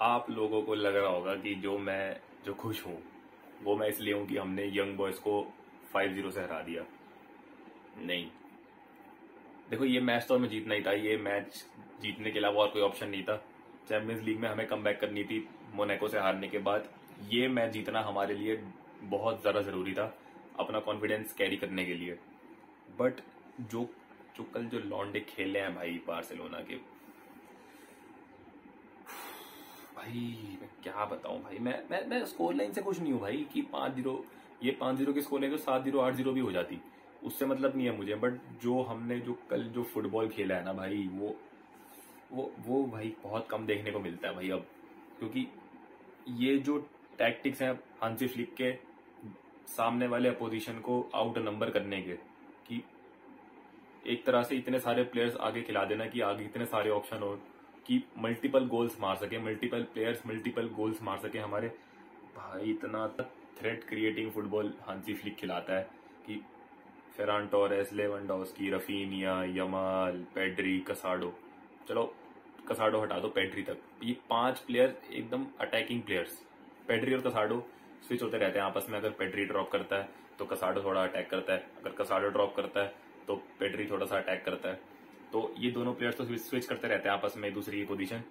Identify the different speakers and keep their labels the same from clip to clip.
Speaker 1: आप लोगों को लग रहा होगा कि जो खुश हूं वो मैं इसलिए हूं कि हमने यंग बॉयज को 5-0 से हरा दिया। नहीं, देखो ये मैच तो हमें जीतना ही था। ये मैच जीतने के अलावा और कोई ऑप्शन नहीं था। चैंपियंस लीग में हमें कमबैक करनी थी मोनाको से हारने के बाद। ये मैच जीतना हमारे लिए बहुत ज्यादा जरूरी था अपना कॉन्फिडेंस कैरी करने के लिए। बट जो जो कल जो लॉन्डे खेले हैं भाई बार्सिलोना के, भाई मैं क्या बताऊं भाई। मैं स्कोर लाइन से खुश नहीं हूं भाई कि 5-0, ये 5-0 की स्कोर लाइन तो 7-0 8-0 भी हो जाती, उससे मतलब नहीं है मुझे। बट जो हमने जो कल जो फुटबॉल खेला है ना भाई, वो भाई बहुत कम देखने को मिलता है भाई अब। क्योंकि ये जो टैक्टिक्स हैं हांसी फ्लिक के सामने वाले अपोजिशन को आउट नंबर करने के, कि एक तरह से इतने सारे प्लेयर्स आगे खिला देना कि आगे इतने सारे ऑप्शन हो कि मल्टीपल गोल्स मार सके, मल्टीपल प्लेयर्स मल्टीपल गोल्स मार सके हमारे। भाई इतना threat creating football Hansi Flick खिलाता है कि Ferran Torres, Lewandowski, Raphinha, Yamal, Pedri, कसाडो, चलो कसाडो हटा दो, पेड्री तक, ये 5 प्लेयर एकदम अटैकिंग प्लेयर्स। पेड्री और कसाडो स्विच होते रहते हैं आपस में। अगर पेड्री ड्रॉप करता है तो कसाडो थोड़ा अटैक करता है, अगर कसाडो ड्रॉप करता है तो पेड्री थोड़ा सा अटैक करता है। तो ये दोनों प्लेयर्स तो स्विच करते रहते हैं आपस में एक दूसरे की पोजीशन।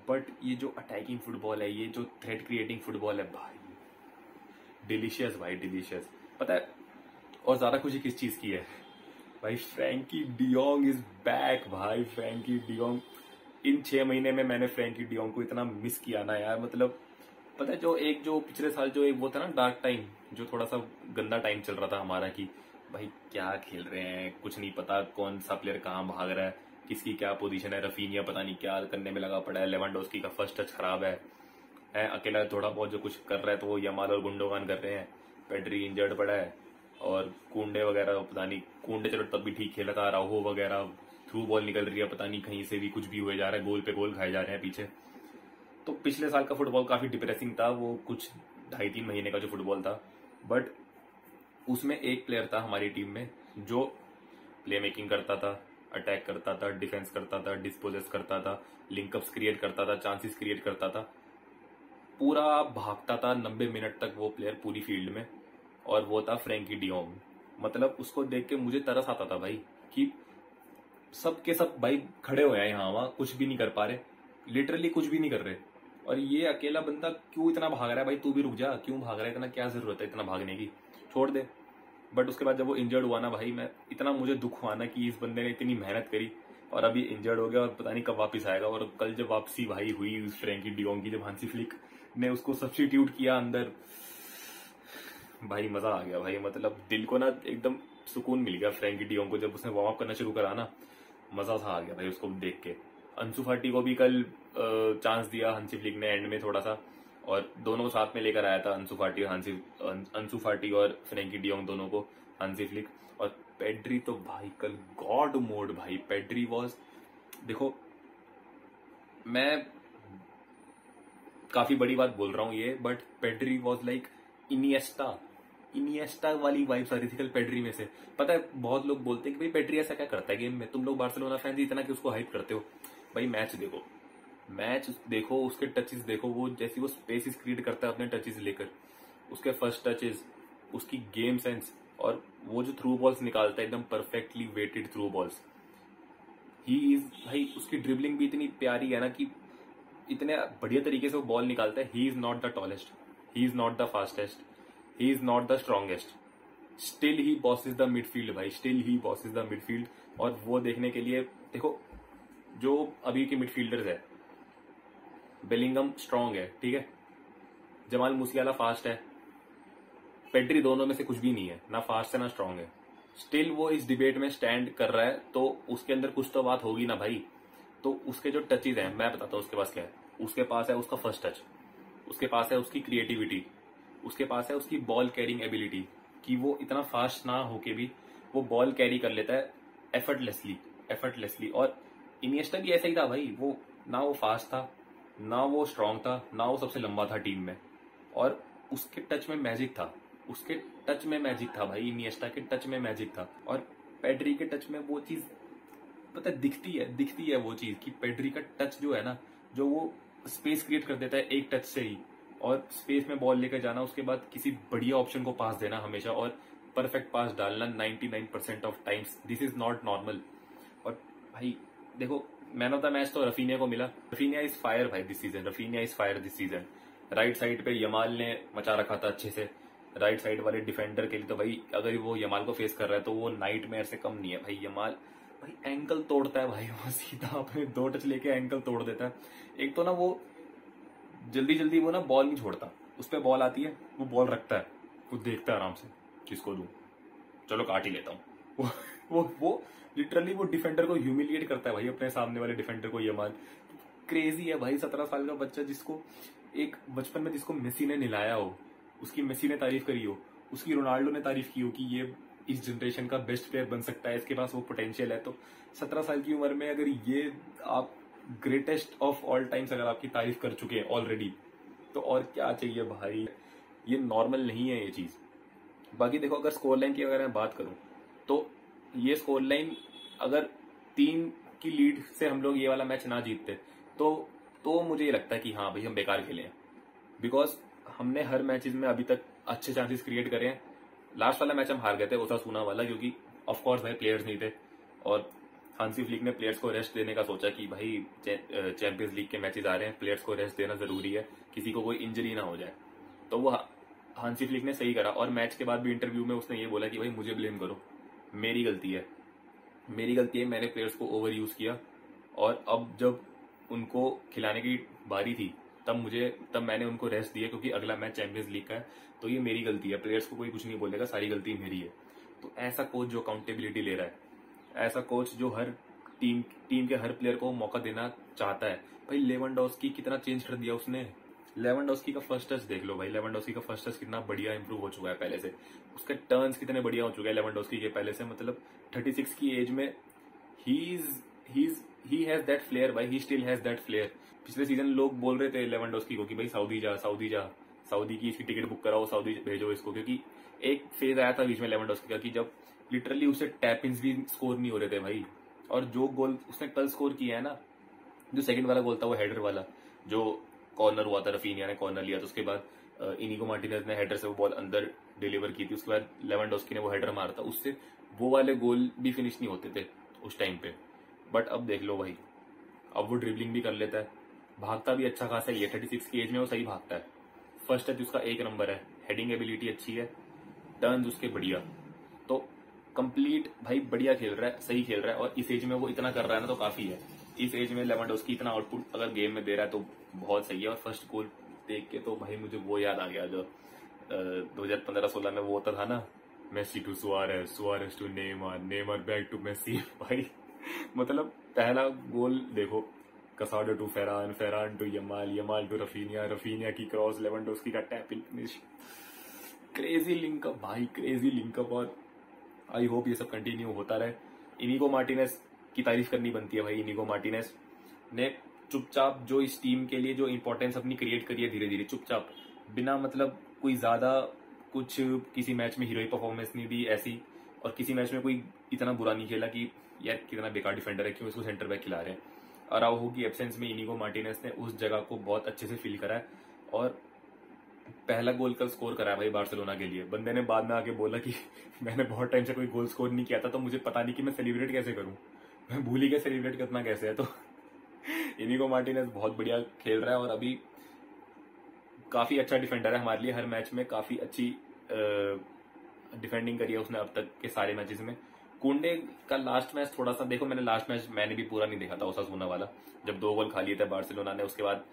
Speaker 1: बट ये जो अटैकिंग फुटबॉल है, ये जो थ्रेट क्रिएटिंग फुटबॉल है भाई, डिलीशियस भाई, डिलीशियस। पता है और ज्यादा खुशी किस चीज की है भाई? फ्रैंकी डियोंग इज बैक भाई। फ्रैंकी डियोंग, इन 6 महीने में मैंने फ्रैंकी डियोंग को इतना मिस किया ना यार। मतलब पता है जो पिछले साल जो एक वो था ना डार्क टाइम, जो थोड़ा सा गंदा टाइम चल रहा था हमारा, कि भाई क्या खेल रहे हैं, कुछ नहीं पता कौन सा प्लेयर कहाँ भाग रहा है, किसकी क्या पोजीशन है। रफीनिया पता नहीं क्या करने में लगा पड़ा है, लेवेंडोव्स्की का फर्स्ट टच खराब है, अकेला थोड़ा बहुत जो कुछ कर रहा है तो वो यमाल और गुंडोगान कर रहे हैं। पेड्री इंजर्ड पड़ा है, और कुंडे वगैरह पता नहीं, कुंडे चलो तब भी ठीक खेला था, राहो वगैरह थ्रू बॉल निकल रही है, पता नहीं कहीं से भी कुछ भी हुए जा रहा है, गोल पे गोल खाए जा रहे हैं पीछे। तो पिछले साल का फुटबॉल काफी डिप्रेसिंग था, वो कुछ 2.5-3 महीने का जो फुटबॉल था। बट उसमें एक प्लेयर था हमारी टीम में जो प्ले मेकिंग करता था, अटैक करता था, डिफेंस करता था, डिस्पोजेस करता था, लिंकअप्स क्रिएट करता था, चांसेस क्रिएट करता था, पूरा भागता था 90 मिनट तक वो प्लेयर पूरी फील्ड में, और वो था फ्रैंकी डियोंग। मतलब उसको देख के मुझे तरस आता था भाई कि सब के सब भाई खड़े हुए हैं यहाँ वहां, कुछ भी नहीं कर पा रहे, लिटरली कुछ भी नहीं कर रहे, और ये अकेला बंदा क्यों इतना भाग रहा है भाई? तू भी रुक जा, क्यों भाग रहा है इतना, क्या जरूरत है इतना भागने की, छोड़ दे। बट उसके बाद जब वो इंजर्ड हुआ ना भाई, मैं इतना मुझे दुख हुआ ना कि इस बंदे ने इतनी मेहनत करी और अभी इंजर्ड हो गया और पता नहीं कब वापस आएगा। और कल जब वापसी भाई हुई उस फ्रैंकी डियोंग की, जब हांसी फ्लिक ने उसको सब्स्टिट्यूट किया अंदर, भाई मजा आ गया भाई। मतलब दिल को ना एकदम सुकून मिल गया फ्रैंकी डियोंग को, जब उसने वार्म अप करना शुरू करा ना, मजा सा आ गया भाई उसको देख के। अंसु फाटी को भी कल चांस दिया हांसी फ्लिक ने एंड में थोड़ा सा, और दोनों को साथ में लेकर आया था, अंसु फाटी और फ्रैंकी डियोंग दोनों को हांसी फ्लिक। और पेड्री तो भाई कल गॉड मोड भाई। पेड्री वॉज, देखो मैं काफी बड़ी बात बोल रहा हूं ये, but Pedri was like Iniesta वाली वाइब्स आ रही थी कल पेड्री में से। पता है बहुत लोग बोलते हैं कि भाई पेड्री ऐसा क्या करता है गेम में, तुम लोग बार्सिलोना फैंस इतना कि उसको हाइप करते हो। भाई मैच देखो, उसके टचेस देखो, वो जैसी वो स्पेसिस क्रिएट करता है अपने टचेस लेकर, उसके फर्स्ट टचेस, उसकी गेम सेंस, और वो जो थ्रू बॉल्स निकालता है एकदम perfectly weighted through balls. He is भाई, उसकी ड्रिबलिंग भी इतनी प्यारी है ना कि इतने बढ़िया तरीके से वो बॉल निकालता है। He is not the tallest, he is not the fastest, he is not the strongest, still he bosses the midfield भाई, still he bosses the midfield. और वो देखने के लिए देखो, जो अभी के मिडफील्डर्स है, बेलिंगम स्ट्रांग है, ठीक है, जमाल मुसियाला फास्ट है, पेड्री दोनों में से कुछ भी नहीं है, ना फास्ट है ना स्ट्रांग है। स्टिल वो इस डिबेट में स्टैंड कर रहा है, तो उसके अंदर कुछ तो बात होगी ना भाई। तो उसके जो टचेज हैं, मैं बताता हूँ उसके पास क्या है। उसके पास है उसका फर्स्ट टच, उसके पास है उसकी क्रिएटिविटी, उसके पास है उसकी बॉल कैरिंग एबिलिटी, कि वो इतना फास्ट ना होके भी वो बॉल कैरी कर लेता है एफर्टलेसली। और इनिएस्टा भी ऐसा ही था भाई, वो ना वो फास्ट था, ना वो स्ट्रांग था, ना वो सबसे लंबा था टीम में, और उसके टच में मैजिक था, उसके टच में मैजिक था भाई, इनिएस्टा के टच में मैजिक था। और पेड्री के टच में वो चीज पता है दिखती है वो चीज, कि पेड्री का टच जो है ना, जो वो स्पेस क्रिएट कर देता है एक टच से ही, और स्पेस में बॉल लेकर जाना, उसके बाद किसी बढ़िया ऑप्शन को पास देना हमेशा, और परफेक्ट पास डालना 99% of times. This is not normal. और भाई देखो, मैन ऑफ द मैच तो रफीनिया को मिला। रफीनिया इज फायर भाई this season, Raphinha is fire this season. Right side पे यमाल ने मचा रखा था अच्छे से। राइट साइड वाले डिफेंडर के लिए तो भाई, अगर वो यमाल को फेस कर रहा है तो वो नाइटमेयर से कम नहीं है भाई। यमाल भाई एंकल तोड़ता है भाई, वो सीधा अपने 2 टच लेके एंकल तोड़ देता है। एक तो ना वो जल्दी जल्दी वो ना बॉल नहीं छोड़ता, उस पर बॉल आती है वो बॉल रखता है, वो देखता है आराम से किसको दूं, चलो काट ही लेता हूँ। वो लिटरली वो डिफेंडर को ह्यूमिलिएट करता है भाई, अपने सामने वाले डिफेंडर को। यमाल क्रेजी है भाई, 17 साल का बच्चा, जिसको एक बचपन में जिसको मेसी ने निलाया हो, उसकी मेसी ने तारीफ करी हो, उसकी रोनाल्डो ने तारीफ की हो कि ये इस जनरेशन का बेस्ट प्लेयर बन सकता है, इसके पास वो पोटेंशियल है। तो 17 साल की उम्र में अगर ये आप ग्रेटेस्ट ऑफ ऑल टाइम्स अगर आपकी तारीफ कर चुके हैं ऑलरेडी, तो और क्या चाहिए भाई। ये नॉर्मल नहीं है ये चीज। बाकी देखो, अगर स्कोर लाइन की अगर मैं बात करूं तो ये स्कोर लाइन, अगर 3 की लीड से हम लोग ये वाला मैच ना जीतते तो मुझे ये लगता है कि हाँ भाई हम बेकार खेले हैं, बिकॉज हमने हर मैचेस में अभी तक अच्छे चांसेस क्रिएट करे हैं। लास्ट वाला मैच हम हार गए थे, ओसासुना वाला, क्योंकि ऑफ कोर्स भाई प्लेयर्स नहीं थे, और हांसी फ्लिक ने प्लेयर्स को रेस्ट देने का सोचा कि भाई चैंपियंस लीग के मैचेस आ रहे हैं, प्लेयर्स को रेस्ट देना जरूरी है, किसी को कोई इंजरी ना हो जाए। तो वो हांसी फ्लिक ने सही करा, और मैच के बाद भी इंटरव्यू में उसने ये बोला कि भाई मुझे ब्लेम करो, मेरी गलती है, मैंने प्लेयर्स को ओवर यूज किया, और अब जब उनको खिलाने की बारी थी तब मैंने उनको रेस्ट दिया, क्योंकि अगला मैच चैंपियंस लीग का है, तो ये मेरी गलती है, प्लेयर्स को कोई कुछ नहीं बोलेगा, सारी गलती मेरी है। तो ऐसा कोच जो अकाउंटेबिलिटी ले रहा है, ऐसा कोच जो हर टीम के हर प्लेयर को मौका देना चाहता है। भाई लेवेंडोस्की कितना चेंज कर दिया उसने। लेवेंडोस्की का फर्स्ट टच देख लो भाई, लेवेंडोस्की का फर्स्ट टच कितना बढ़िया इंप्रूव हो चुका है पहले से, उसके टर्न्स कितने बढ़िया हो चुके हैं लेवेंडोस्की के पहले से। मतलब 36 की एज में ही हैज दैट फ्लेयर भाई, he still has that flair. पिछले सीजन लोग बोल रहे थे लेवेंडोस्की को कि भाई सऊदी जा, सऊदी की इसकी टिकट बुक कराओ, सऊदी भेजो इसको, क्योंकि एक फेज आया था बीच में लेवेंडोस्की का कि जब लिटरली उसे टैप इंस भी स्कोर नहीं हो रहे थे भाई। और जो गोल उसने कल स्कोर किया है ना, जो सेकंड वाला गोल था वो हेडर वाला, जो कॉर्नर हुआ था, रफीनिया ने कॉर्नर लिया था, उसके बाद इनिगो मार्टिनेज ने हेडर से वो बॉल अंदर डिलीवर की थी, उसके बाद लेवेंडोस्की ने वो हेडर मारा था, उससे वो वाले गोल भी फिनिश नहीं होते थे उस टाइम पे। बट अब देख लो भाई, अब वो ड्रिबलिंग भी कर लेता है, भागता भी अच्छा खासा ही है, 36 की एज में वो सही भागता है, फर्स्ट टच उसका 1 नंबर है, हेडिंग एबिलिटी अच्छी है, टर्न्स उसके बढ़िया। तो कंप्लीट भाई बढ़िया खेल रहा है, सही खेल रहा है, और इस एज में वो इतना कर रहा है ना तो काफी है। इस एज में लेवेंडोस्की इतना आउटपुट अगर गेम में दे रहा है तो बहुत सही है। और फर्स्ट गोल देख के तो भाई मुझे वो याद आ गया जो 2015-16 में वो होता था ना, Messi to Suarez, Suarez to Neymar, Neymar back to Messi. भाई मतलब पहला गोल देखो, Casado to Ferran, Ferran to Yamal, Yamal to Raphinha, Raphinha की क्रॉस, लेवेंडोस्की का tap in finish. Crazy linkup भाई, क्रेजी लिंकअप। और आई होप ये सब कंटिन्यू होता रहे। इनिगो मार्टिनेज की तारीफ करनी बनती है भाई। इनिगो मार्टिनेज ने चुपचाप जो इस टीम के लिए जो इंपॉर्टेंस अपनी क्रिएट करी है, धीरे धीरे चुपचाप, बिना मतलब कोई ज्यादा कुछ किसी मैच में हीरोइक परफॉर्मेंस नहीं दी ऐसी, और किसी मैच में कोई इतना बुरा नहीं खेला कि यार कितना बेकार डिफेंडर है, क्यों इसको सेंटर बैक खिला रहे हैं। अराउहो की एब्सेंस में इनिगो मार्टिनेज ने उस जगह को बहुत अच्छे से फील करा है, और पहला गोल कल स्कोर करा है भाई बार्सिलोना के लिए। बंदे ने बाद में आके बोला कि मैंने बहुत टाइम से कोई गोल स्कोर नहीं किया था, तो मुझे पता नहीं कि मैं सेलिब्रेट कैसे करूं, मैं भूल ही गया सेलिब्रेट करना कैसे है। तो इनिगो मार्टिनेज बहुत बढ़िया खेल रहा है, और अभी काफी अच्छा डिफेंडर है हमारे लिए। हर मैच में काफी अच्छी डिफेंडिंग करी है उसने अब तक के सारे मैचेस में। कुंडे का लास्ट मैच थोड़ा सा देखो, मैंने लास्ट मैच मैंने भी पूरा नहीं देखा था, ओसासुना वाला, जब 2 गोल खा लिए थे बार्सिलोना ने। उसके बाद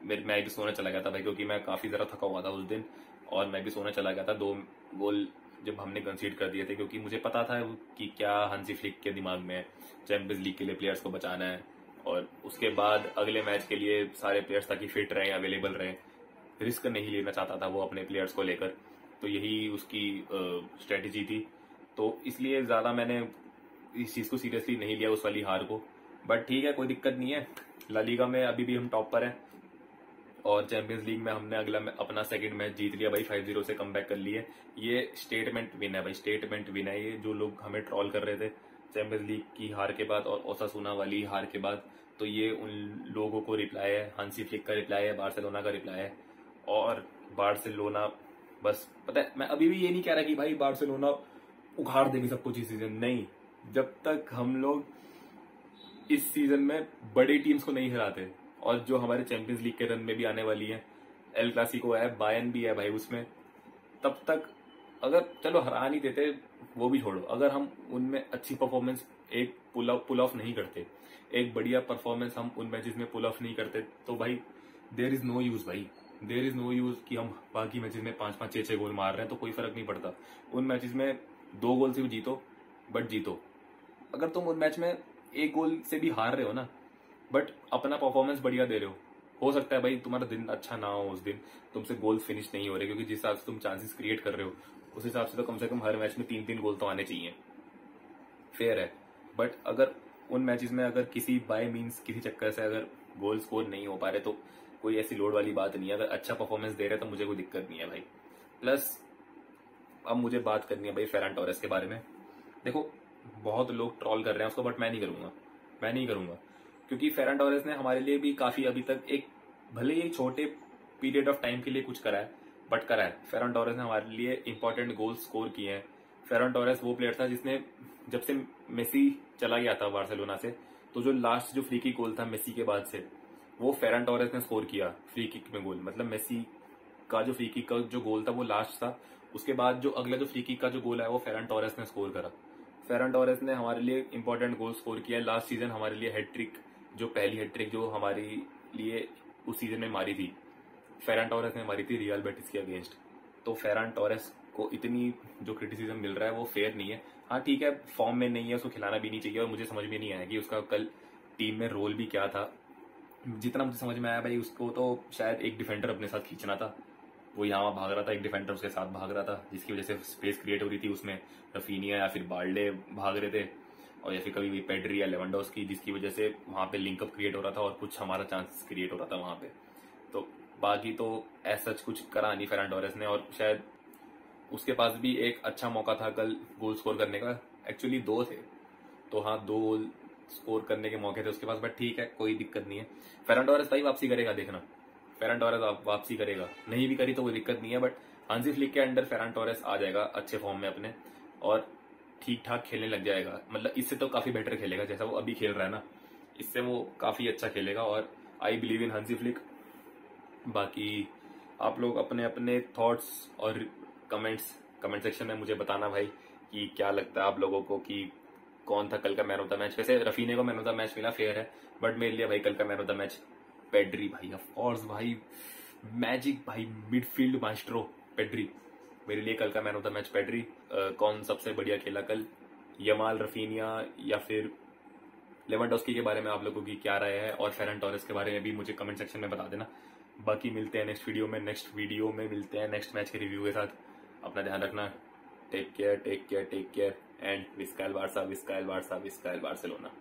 Speaker 1: मैं भी सोने चला गया था भाई, क्योंकि मैं काफी जरा थका हुआ था उस दिन, और मैं भी सोने चला गया था 2 गोल जब हमने कंसीड कर दिए थे, क्योंकि मुझे पता था कि क्या हांसी फ्लिक के दिमाग में चैंपियंस लीग के लिए प्लेयर्स को बचाना है, और उसके बाद अगले मैच के लिए सारे प्लेयर्स ताकि फिट रहे, अवेलेबल रहे, रिस्क नहीं लेना चाहता था वो अपने प्लेयर्स को लेकर। तो यही उसकी स्ट्रेटेजी थी, तो इसलिए ज्यादा मैंने इस चीज को सीरियसली नहीं लिया उस वाली हार को। बट ठीक है, कोई दिक्कत नहीं है, ला लीगा में अभी भी हम टॉप पर हैं, और चैंपियंस लीग में हमने अगला अपना सेकंड मैच जीत लिया भाई, 5-0 से कमबैक कर लिए। ये स्टेटमेंट विन है भाई, स्टेटमेंट विन है ये। जो लोग हमें ट्रॉल कर रहे थे चैंपियंस लीग की हार के बाद और ओसासुना वाली हार के बाद, तो ये उन लोगों को रिप्लाई है, हांसी फ्लिक का रिप्लाई है, बार्सिलोना का रिप्लाई है। और बार्सिलोना बस पता है, मैं अभी भी ये नहीं कह रहा कि भाई बार्सिलोना उखाड़ देगी सब कुछ इस सीजन, नहीं। जब तक हम लोग इस सीजन में बड़ी टीम्स को नहीं हराते, और जो हमारे चैंपियंस लीग के रन में भी आने वाली है, एल क्लासिको है, बायर्न भी है भाई उसमें, तब तक अगर चलो हरा नहीं देते वो भी छोड़ो, अगर हम उनमें अच्छी परफॉर्मेंस एक पुल ऑफ नहीं करते, एक बढ़िया परफॉर्मेंस हम उन मैचेस में पुल ऑफ नहीं करते, तो भाई देयर इज नो यूज भाई, देयर इज नो यूज कि हम बाकी मैचेस में 5-5 6-6 गोल मार रहे हैं तो कोई फर्क नहीं पड़ता। उन मैचेस में 2 गोल से भी जीतो, बट जीतो। अगर तुम उन मैच में 1 गोल से भी हार रहे हो ना, बट अपना परफॉर्मेंस बढ़िया दे रहे हो सकता है भाई तुम्हारा दिन अच्छा ना हो, उस दिन तुमसे गोल फिनिश नहीं हो रहे, क्योंकि जिस हिसाब से तुम चांसेस क्रिएट कर रहे हो उस हिसाब से तो कम से कम हर मैच में 3-3 गोल तो आने चाहिए, फेयर है। बट अगर उन मैचेस में अगर किसी बाय मीन्स किसी चक्कर से अगर गोल स्कोर नहीं हो पा रहे, तो कोई ऐसी लोड वाली बात नहीं है। अगर अच्छा परफॉर्मेंस दे रहे तो मुझे कोई दिक्कत नहीं है भाई। प्लस अब मुझे बात करनी है भाई फेरन टोरेस के बारे में। देखो बहुत लोग ट्रॉल कर रहे हैं उसको, बट मैं नहीं करूंगा क्योंकि फेरन टोरेस ने हमारे लिए भी काफी अभी तक एक भले ही छोटे पीरियड ऑफ टाइम के लिए कुछ करा है, बट करा है। फेरन टोरेस ने हमारे लिए इंपॉर्टेंट गोल स्कोर किए हैं। फेरन टोरेस वो प्लेयर था जिसने जब से मेसी चला गया था बार्सिलोना से, तो जो लास्ट जो फ्री किक गोल था मेसी के बाद से, वो फेरन टोरेस ने स्कोर किया फ्री किक में गोल। मतलब मेसी का जो फ्री किक का जो गोल था वो लास्ट था, उसके बाद जो अगला जो फ्री किक का जो गोल है वो फेरन टोरेस ने स्कोर करा। फेरन टोरेस ने हमारे लिए इंपॉर्टेंट गोल स्कोर किया। लास्ट सीजन हमारे लिए हैट्रिक, जो पहली हैट्रिक जो हमारे लिए उस सीजन में मारी थी, फेरन टोरेस ने मारी थी रियल बेटिस के अगेंस्ट। तो फेरन टोरेस को इतनी जो क्रिटिसिज्म मिल रहा है वो फेयर नहीं है। हाँ ठीक है, फॉर्म में नहीं है, उसको खिलाना भी नहीं चाहिए। और मुझे समझ में नहीं आया कि उसका कल टीम में रोल भी क्या था। जितना मुझे समझ में आया भाई, उसको तो शायद एक डिफेंडर अपने साथ खींचना था, वो यहाँ भाग रहा था, एक डिफेंडर उसके साथ भाग रहा था, जिसकी वजह से स्पेस क्रिएट हो रही थी उसमें। रफीनिया या फिर बाल्डे भाग रहे थे, और या फिर कभी भी पेड्री या लेवेंडोव्स्की, जिसकी वजह से वहां पे लिंकअप क्रिएट हो रहा था और कुछ हमारा चांस क्रिएट हो रहा था वहां पे। तो बाकी तो ऐसा कुछ करा नहीं फेरन टोरेस ने। और शायद उसके पास भी एक अच्छा मौका था कल गोल स्कोर करने का, एक्चुअली 2 थे, तो हाँ 2 गोल स्कोर करने के मौके थे उसके पास, बट ठीक है कोई दिक्कत नहीं है। फेरन टोरेस भाई वापसी करेगा, देखना फेरन टोरेस वापसी करेगा, नहीं भी करी तो कोई दिक्कत नहीं है, बट हांसी फ्लिक के अंडर फेरन टोरेस आ जाएगा अच्छे फॉर्म में अपने, और ठीक ठाक खेलने लग जाएगा। मतलब इससे तो काफी बेटर खेलेगा जैसा वो अभी खेल रहा है ना, इससे वो काफी अच्छा खेलेगा। और I believe in Hansi Flick. बाकी आप लोग अपने अपने थॉट्स और कमेंट सेक्शन में मुझे बताना भाई कि क्या लगता है आप लोगों को कि कौन था कल का मैन ऑफ द मैच। वैसे रफीने को मैन ऑफ द मैच मिला, फेयर है, बट मेरे लिए भाई कल का man of the match Pedri भाई, ऑफ कोर्स भाई, मैजिक भाई, मिडफील्ड मास्ट्रो पेड्री, मेरे लिए कल का man of the match Pedri. कौन सबसे बढ़िया खेला कल, यमाल, रफीनिया या फिर लेवेंडोव्स्की के बारे में आप लोगों की क्या राय है, और फेरन टोरेस के बारे में भी मुझे कमेंट सेक्शन में बता देना। बाकी मिलते हैं नेक्स्ट वीडियो में मिलते हैं नेक्स्ट मैच के रिव्यू के साथ। अपना ध्यान रखना, टेक केयर एंड विस्कायल बार्सा, विस्कायल बार्सिलोना।